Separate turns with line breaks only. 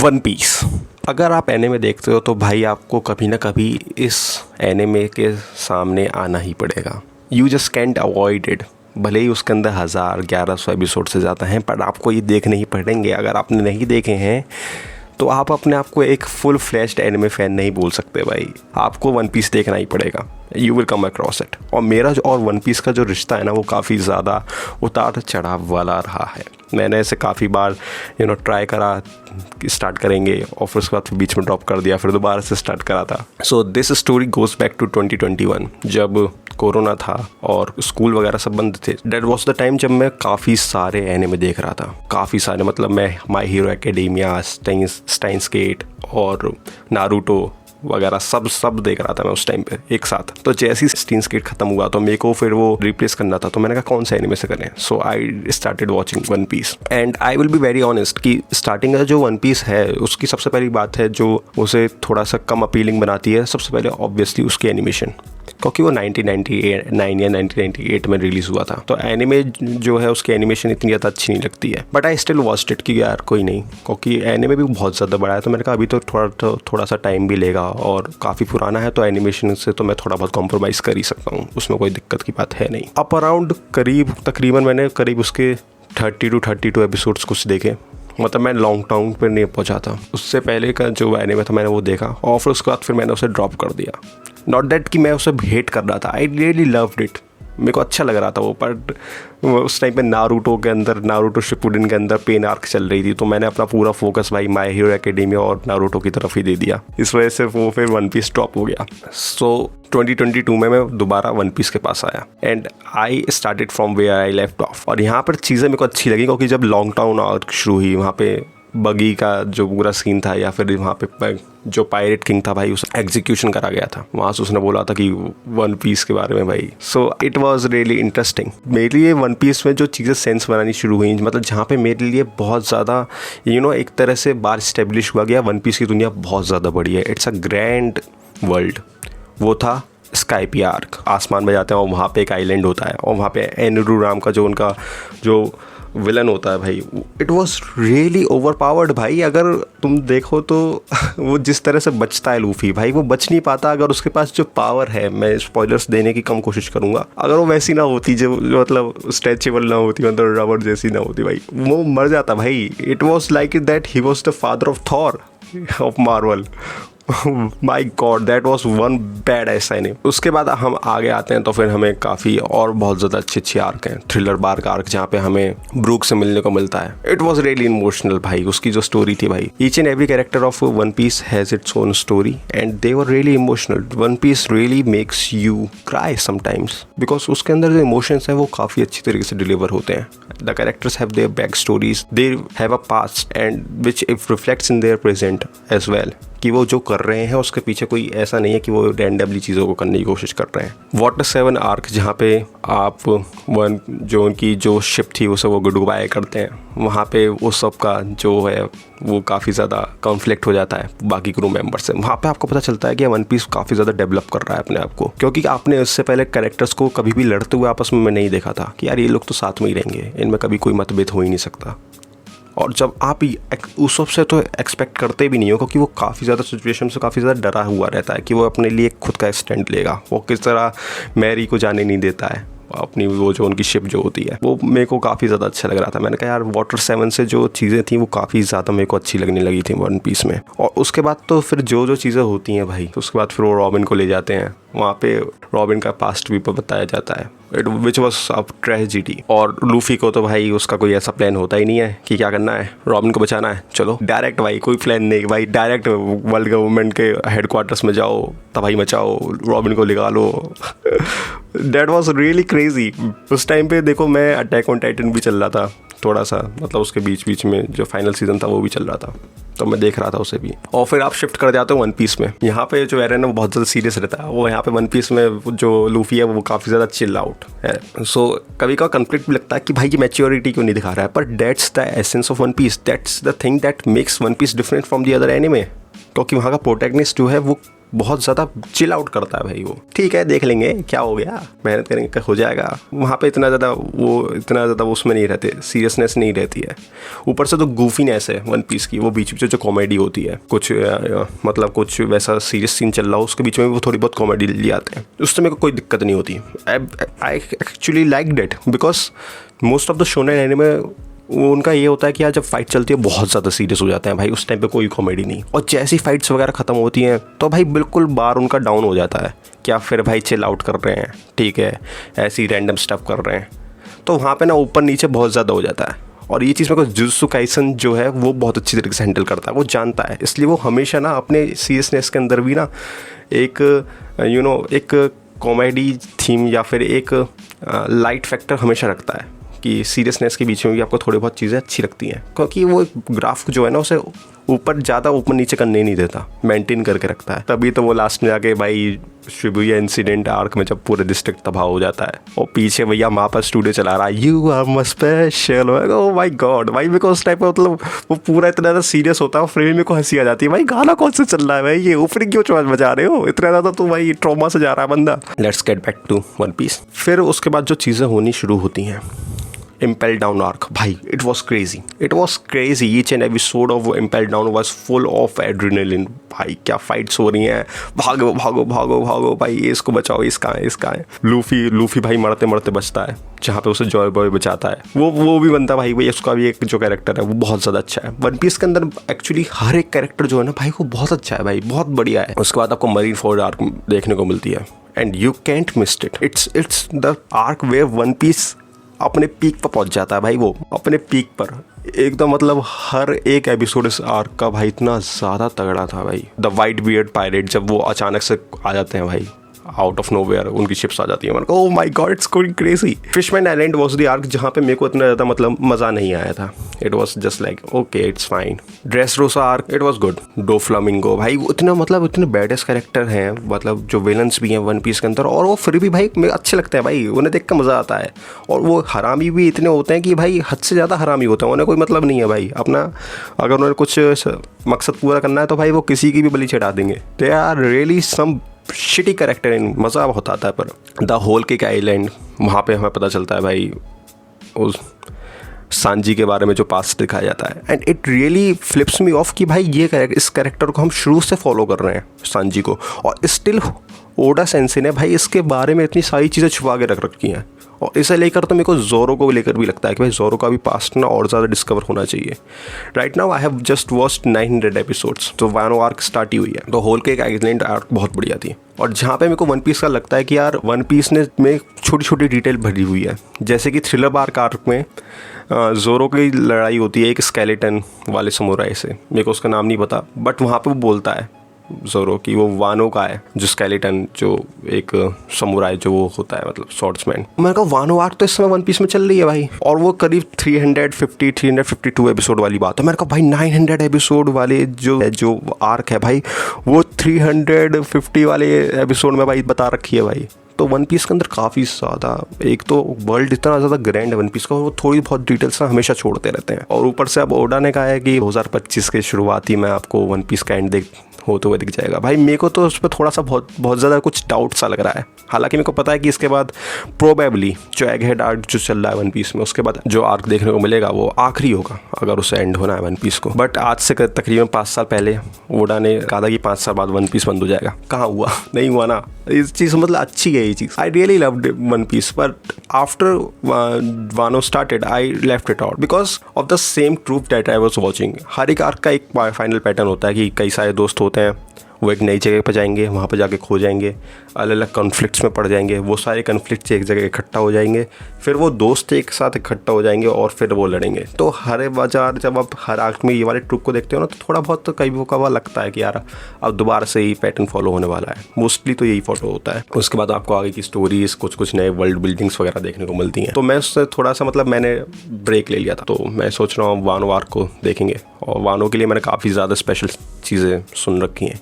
One piece. अगर आप anime देखते हो तो भाई आपको कभी ना कभी इस एनिमे के सामने आना ही पड़ेगा। You just can't avoid it. भले ही उसके अंदर 1100 एपिसोड से ज़्यादा हैं, पर आपको ये देखने ही पड़ेंगे। अगर आपने नहीं देखे हैं तो आप अपने आप को एक फुल फ्लैश्ड एनिमे फ़ैन नहीं बोल सकते भाई। आपको वन पीस देखना ही पड़ेगा। You will come across it. और मेरा जो और वन पीस का जो रिश्ता है ना, वो काफ़ी ज़्यादा उतार चढ़ाव वाला रहा है। मैंने ऐसे काफ़ी बार ट्राई करा कि स्टार्ट करेंगे और फिर उसके बाद फिर बीच में ड्रॉप कर दिया, फिर दोबारा से स्टार्ट करा था। So this story goes back to 2021, जब कोरोना था और स्कूल वगैरह सब बंद थे। दैट वॉज द टाइम जब मैं काफ़ी सारे एनिमे देख रहा था। काफ़ी सारे, मतलब मैं माई हीरो एकेडेमिया, स्टाइन्स गेट और नारुतो वगैरह सब देख रहा था मैं उस टाइम पे एक साथ। तो जैसे ही स्टाइन्स गेट खत्म हुआ तो मेरे को फिर वो रिप्लेस करना था, तो मैंने कहा कौन सा एनिमे से करें। So I started watching One Piece and I will be very honest कि स्टार्टिंग का जो वन पीस है उसकी सबसे पहली बात है जो उसे थोड़ा सा कम अपीलिंग बनाती है, सबसे पहले ऑब्वियसली उसकी एनिमेशन, क्योंकि वो 1999 या 1998 में रिलीज़ हुआ था। तो एनिमे जो है उसकी एनिमेशन इतनी ज़्यादा अच्छी नहीं लगती है, but I still watched it कि यार कोई नहीं, क्योंकि एनिमे भी बहुत ज़्यादा बड़ा है। तो मैंने कहा अभी तो थोड़ा सा टाइम भी लेगा और काफ़ी पुराना है, तो एनिमेशन से तो मैं थोड़ा बहुत कॉम्प्रोमाइज़ कर ही सकता हूँ, उसमें कोई दिक्कत की बात है नहीं। अप अराउंड तकरीबन मैंने उसके 30 to 32 एपिसोड्स कुछ देखे। मतलब मैं लॉन्ग टर्म पर नहीं पहुंचा था। उससे पहले का जो एनिमे था मैंने वो देखा और फिर उसके बाद फिर मैंने उसे ड्रॉप कर दिया। नॉट दैट कि मैं उसे हेट कर रहा था, आई रियली लव्ड इट, मेरे को अच्छा लग रहा था वो। बट उस टाइम पे नारुतो शिपुडेन के अंदर पेन आर्क चल रही थी, तो मैंने अपना पूरा फोकस भाई माई हीरो एकेडेमिया और नारुतो की तरफ ही दे दिया। इस वजह से वो फिर वन पीस ड्रॉप हो गया। सो 2022 में मैं दोबारा वन पीस के पास आया and I started from where I left off. और यहाँ पर चीज़ें मेरे को अच्छी लगी, क्योंकि जब लॉन्ग टाउन आर्क शुरू हुई, वहाँ पे बगी का जो पूरा सीन था, या फिर वहाँ पे जो पायरेट किंग था भाई, उसे एग्जीक्यूशन करा गया था। वहाँ से उसने बोला था कि वन पीस के बारे में भाई। So it was really interesting. मेरे लिए वन पीस में जो चीज़ें सेंस बनानी शुरू हुई, मतलब जहाँ पे मेरे लिए बहुत ज़्यादा एक तरह से बार इस्टेब्लिश हुआ गया वन पीस की दुनिया बहुत ज़्यादा बड़ी है, इट्स अ ग्रैंड वर्ल्ड। वो था स्काइपी आर्क। आसमान में जाते हैं और वहाँ पे एक आइलैंड होता है और वहाँ पे एनुरू राम का जो उनका जो विलन होता है भाई, it was really over powered भाई। अगर तुम देखो तो वो जिस तरह से बचता है लूफी भाई, वो बच नहीं पाता अगर उसके पास जो पावर है। मैं स्पॉयलर्स देने की कम कोशिश करूंगा। अगर वो वैसी ना होती, जो मतलब स्ट्रेचेबल ना होती, मतलब रबर जैसी ना होती भाई, वो मर जाता भाई। It was like that he was the father of Thor of Marvel. My God, that was one bad ऐसा नहीं। उसके बाद हम आगे आते हैं तो फिर हमें काफ़ी और बहुत ज़्यादा अच्छे आर्क हैं। थ्रिलर बार्क आर्क, जहाँ पे हमें ब्रूक से मिलने को मिलता है। इट वॉज रियली इमोशनल भाई। उसकी जो स्टोरी थी भाई, each and every character of One Piece has its own story and they were really emotional. One Piece really makes you cry sometimes, because उसके अंदर जो इमोशंस हैं वो काफ़ी अच्छी तरीके से डिलीवर होते हैं। The characters have their back stories, they have a past and which if reflects in their present as well, कि वो जो कर रहे हैं उसके पीछे कोई ऐसा नहीं है कि वो रैंडमली चीज़ों को करने की कोशिश कर रहे हैं। वाटर 7 आर्क, जहाँ पे आप जो उनकी जो शिप थी उसे वो गुड बाय करते हैं, वहाँ पे वो सब का जो है वो काफ़ी ज़्यादा कॉन्फ्लिक्ट हो जाता है बाकी क्रू मेंबर से। वहाँ पे आपको पता चलता है कि वन पीस काफ़ी ज़्यादा डेवलप कर रहा है अपने आप को, क्योंकि आपने इससे पहले कैरेक्टर्स को कभी भी लड़ते हुए आपस में नहीं देखा था कि यार ये लोग तो साथ में ही रहेंगे, इनमें कभी कोई मतभेद हो ही नहीं सकता। और जब आप उस सबसे तो एक्सपेक्ट करते भी नहीं हो, क्योंकि वो काफ़ी ज़्यादा सिचुएशन से काफ़ी ज़्यादा डरा हुआ रहता है कि वो अपने लिए खुद का स्टैंड लेगा। वो किस तरह मैरी को जाने नहीं देता है अपनी वो जो उनकी शिप जो होती है, वो मेरे को काफ़ी ज़्यादा अच्छा लग रहा था। मैंने कहा यार वाटर 7 से जो चीज़ें थी वो काफ़ी ज़्यादा मेरे को अच्छी लगने लगी थी वन पीस में। और उसके बाद तो फिर जो चीज़ें होती हैं भाई, तो उसके बाद फिर वो रॉबिन को ले जाते हैं, वहाँ पे रॉबिन का पास्ट भी बताया जाता है, विच वॉज अ ट्रेजिडी। और लूफी को तो भाई उसका कोई ऐसा प्लान होता ही नहीं है कि क्या करना है, रॉबिन को बचाना है, चलो डायरेक्ट भाई, कोई प्लान नहीं भाई, डायरेक्ट वर्ल्ड गवर्नमेंट के हेडक्वार्टर्स में जाओ, तबाही मचाओ, रॉबिन को निकालो। That was really crazy. उस टाइम पे देखो मैं अटैक ऑन टाइटन भी चल रहा था थोड़ा सा, मतलब उसके बीच में जो फाइनल सीजन था वो भी चल रहा था, तो मैं देख रहा था उसे भी। और फिर आप शिफ्ट कर जाते हो वन पीस में। यहाँ पे जो एरन है वो बहुत ज़्यादा सीरियस रहता है, वो यहाँ पे वन पीस में जो लूफी है वो काफ़ी ज़्यादा चिल आउट है। सो कभी का कॉन्फ्लिक्ट भी लगता है कि भाई ये मैच्योरिटी क्यों नहीं दिखा रहा है, पर that's the essence of One Piece, that's the thing that makes One Piece different from the other anime. क्योंकि वहाँ का प्रोटैगनिस्ट जो है वो बहुत ज़्यादा चिल आउट करता है भाई वो। ठीक है देख लेंगे क्या हो गया, मेहनत करेंगे हो जाएगा। वहाँ पे इतना ज़्यादा उसमें नहीं रहते, सीरियसनेस नहीं रहती है। ऊपर से तो गूफीनेस है वन पीस की, वो बीच बीच जो कॉमेडी होती है, कुछ मतलब कुछ वैसा सीरियस सीन चल रहा हो उसके बीच में वो थोड़ी बहुत कॉमेडी ले आते हैं, उससे मेरे को कोई दिक्कत नहीं होती। I actually like that because most of the shonen anime वो उनका ये होता है कि यार जब फाइट चलती है बहुत ज़्यादा सीरियस हो जाते हैं भाई, उस टाइम पे कोई कॉमेडी नहीं, और जैसी फाइट्स वगैरह ख़त्म होती हैं तो भाई बिल्कुल बार उनका डाउन हो जाता है, क्या फिर भाई चिल आउट कर रहे हैं, ठीक है ऐसे ही रैंडम स्टफ कर रहे हैं, तो वहाँ पे ना ऊपर नीचे बहुत ज़्यादा हो जाता है। और ये चीज़ मेरे को जुजुत्सु काइसन जो है वो बहुत अच्छी तरीके से हैंडल करता है, वो जानता है, इसलिए वो हमेशा ना अपने सीरियसनेस के अंदर भी ना एक एक कॉमेडी थीम या फिर एक लाइट फैक्टर हमेशा रखता है कि सीरियसनेस के बीच में भी आपको थोड़ी बहुत चीज़ें अच्छी लगती हैं, क्योंकि वो ग्राफ जो है ना उसे ज़्यादा ऊपर नीचे करने नहीं देता, मेंटेन करके रखता है। तभी तो वो लास्ट में जाके भाई शिबुया इंसिडेंट आर्क में जब पूरे डिस्ट्रिक्ट तबाह हो जाता है और पीछे भैया मापा स्टूडियो चला रहा है you are my special, oh my god भाई मेरे को उस टाइप का मतलब वो पूरा इतना ज़्यादा सीरियस होता है, फ्रेम में को हंसी आ जाती है भाई गाना कौन से चल रहा है भाई, ये ऊपर क्यों चौज बजा रहे हो, इतना ज़्यादा तो भाई ट्रॉमा से जा रहा है बंदा। Let's get back to One Piece. फिर उसके बाद जो चीज़ें होनी शुरू होती हैं, Impel Down arc भाई it was crazy each and every episode of Impel Down was full of adrenaline भाई, क्या फाइट्स हो रही हैं, भागो भागो भागो भागो भाई, इसको बचाओ, इसका है लूफी भाई मरते मरते बचता है, जहाँ पे उसे जॉय बॉय बचाता है, वो भी बनता भाई उसका भी एक जो कैरेक्टर है वो बहुत ज़्यादा अच्छा है। वन पीस के अंदर एक्चुअली हर एक कैरेक्टर जो है ना भाई वो बहुत अच्छा है भाई, बहुत बढ़िया है। उसके बाद आपको मरीन फोर्ड आर्क देखने को मिलती है and you can't miss it, it's the arc where One Piece अपने पीक पर पहुंच जाता है भाई, वो अपने पीक पर एकदम, मतलब हर एक एपिसोड इस आर्क का भाई इतना ज़्यादा तगड़ा था भाई। द वाइट बियर्ड पायरेट जब वो अचानक से आ जाते हैं भाई, आउट ऑफ नोवेयर उनकी शिप्स आ जाती है, मैंने कहा oh my God it's going crazy. Fishman Island was the arc जहाँ पे मेरे को इतना ज़्यादा मतलब मज़ा नहीं आया था, it was just like okay it's fine. Dressrosa arc it was good. Doflamingo भाई वो इतने बैडेस्ट कैरेक्टर हैं, मतलब जो विलन्स भी हैं वन पीस के अंदर, और वो फिर भी भाई अच्छे लगते हैं भाई, उन्हें देख कर मज़ा आता है। और वो हरामी भी इतने होते हैं कि भाई हद से ज़्यादा हरामी होते हैं, उन्हें कोई मतलब नहीं है भाई अपना, अगर उन्हें कुछ मकसद पूरा करना है तो भाई वो किसी की भी बलि चढ़ा देंगे। They are really some shitty character in, मज़ा बहुत आता है। पर द होल केक आइलैंड, वहाँ पे हमें पता चलता है भाई उस सांजी के बारे में जो पास्ट दिखाया जाता है, and it really flips me off कि भाई इस कैरेक्टर को हम शुरू से फॉलो कर रहे हैं सांजी को, और स्टिल ओडा सेंसे ने भाई इसके बारे में इतनी सारी चीज़ें छुपा के रख रखी हैं। और इसे लेकर तो मेरे को ज़ोरो को लेकर भी लगता है कि भाई ज़ोरो का भी पास्ट ना और ज़्यादा डिस्कवर होना चाहिए। Right now I have just watched 900 episodes, तो वानो आर्क स्टार्ट ही हुई है, तो होल केक आइलैंड आर्क बहुत बढ़िया थी। और जहाँ पे मेरे को वन पीस का लगता है कि यार वन पीस ने में छोटी छोटी डिटेल भरी हुई है, जैसे कि थ्रिलर बार्क आर्क में ज़ोरो की लड़ाई होती है एक स्केलेटन वाले समुराई से, मेरे को उसका नाम नहीं पता, बट वहाँ पे वो बोलता है ज़ोरो की वो वानो का है, जो स्केलेटन जो एक समुराई जो वो होता है मतलब स्वॉर्ड्समैन। मैंने कहा वानो आर्क तो इस समय वन पीस में चल रही है भाई, और वो करीब 352 एपिसोड वाली बात है। मैंने कहा भाई 900 एपिसोड वाले जो आर्क है भाई वो 350 वाले एपिसोड में भाई बता रखी है भाई। तो वन पीस के अंदर काफ़ी ज़्यादा, एक तो वर्ल्ड इतना ज़्यादा ग्रैंड है वन पीस का, वो थोड़ी बहुत डिटेल्स ना हमेशा छोड़ते रहते हैं। और ऊपर से अब ओडा ने कहा है कि 2025 के शुरुआती में आपको वन पीस का एंड होते हुए दिख जाएगा। भाई मेरे को तो उस पर थोड़ा सा बहुत ज़्यादा कुछ डाउट सा लग रहा है, हालांकि मेरे को पता है कि इसके बाद प्रोबेबली जो एग हेड आर्क जो चल रहा है वन पीस में, उसके बाद जो आर्क देखने को मिलेगा वो आखिरी होगा अगर उसे एंड होना है वन पीस को। बट आज से तकरीबन 5 साल पहले ओडा ने कहा था कि 5 साल बाद वन पीस बंद हो जाएगा, कहाँ हुआ, नहीं हुआ ना। इस चीज़ मतलब अच्छी है ये चीज़, I really loved One Piece, but after Wano started I left it out because of the same truth that I was watching. हर एक आर्क का एक फाइनल पैटर्न होता है कि कई सारे दोस्त होते हैं, वो एक नई जगह पर जाएंगे, वहाँ पर जाके खो जाएंगे, अलग अलग कॉन्फ्लिक्ट्स में पड़ जाएंगे, वो सारे कॉन्फ्लिक्ट्स एक जगह इकट्ठा हो जाएंगे, फिर वो दोस्त एक साथ इकट्ठा हो जाएंगे और फिर वो लड़ेंगे। तो हर बाजार जब आप हर आर्क में ये वाले ट्रुक को देखते हो ना, तो थोड़ा बहुत कई वो लगता है कि यार अब दोबारा से ही पैटर्न फॉलो होने वाला है, मोस्टली तो यही फॉलो होता है। उसके बाद आपको आगे की स्टोरीज कुछ नए वर्ल्ड बिल्डिंग्स वगैरह देखने को मिलती हैं। तो मैं उससे थोड़ा सा मतलब मैंने ब्रेक ले लिया था, तो मैं सोच रहा हूँ वानो आर्क को देखेंगे, और वानो के लिए मैंने काफ़ी ज़्यादा स्पेशल चीज़ें सुन रखी हैं।